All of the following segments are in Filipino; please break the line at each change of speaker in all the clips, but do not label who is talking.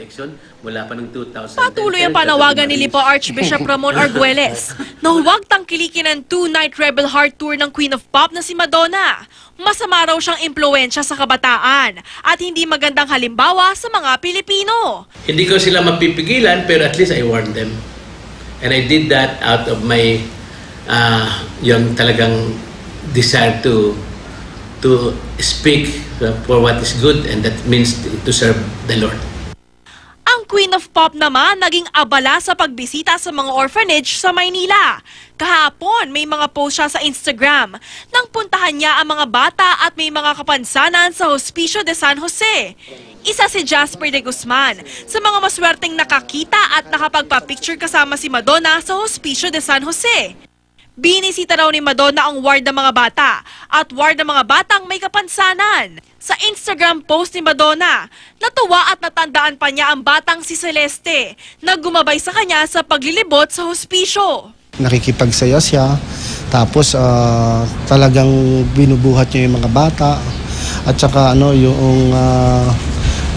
eleksyon mula pa ng 2010.
Patuloy ang panawagan ni Lipa Archbishop Ramon Arguelles na huwag tangkilikin ang 2-night Rebel Heart Tour ng Queen of Pop na si Madonna. Masama raw siyang impluwensya sa kabataan at hindi magandang halimbawa sa mga Pilipino.
Hindi ko sila mapipigilan pero at least I warned them. And I did that out of my yung talagang desire to speak for what is good, and that means to serve the Lord.
Ang Queen of Pop naman naging abala sa pagbisita sa mga orphanage sa Maynila. Kahapon, may mga post siya sa Instagram nang puntahan niya ang mga bata at may mga kapansanan sa Hospicio de San Jose. Isa si Jasper de Guzman sa mga maswerteng nakakita at nakapagpa-picture kasama si Madonna sa Hospicio de San Jose. Binisita raw ni Madonna ang ward ng mga bata at ward ng mga batang may kapansanan. Sa Instagram post ni Madonna, natuwa at natandaan pa niya ang batang si Celeste na gumabay sa kanya sa paglilibot sa hospisyo.
Nakikipagsaya siya, tapos talagang binubuhat niya yung mga bata at saka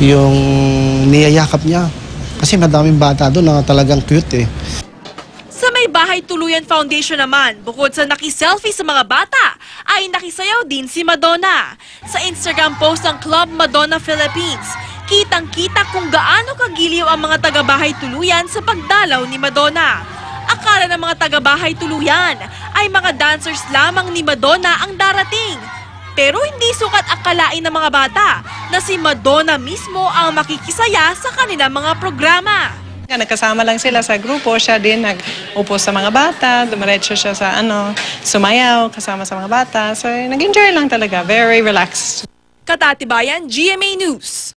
yung niyayakap niya. Kasi madaming bata doon na talagang cute eh.
Sa May Bahay Tuluyan Foundation naman, bukod sa nakiselfie sa mga bata, ay nakisayaw din si Madonna. Sa Instagram post ng Club Madonna Philippines, kitang-kita kung gaano kagiliw ang mga taga-bahay tuluyan sa pagdalaw ni Madonna. Akala ng mga taga-bahay tuluyan ay mga dancers lamang ni Madonna ang darating. Pero hindi sukat akalain ng mga bata na si Madonna mismo ang makikisaya sa kanilang mga programa.
Nagkasama lang sila sa grupo, siya din nag-upo sa mga bata, dumiretso siya sa sumayaw kasama sa mga bata. So nag-enjoy lang talaga, very relaxed.
Katatibayan, GMA News.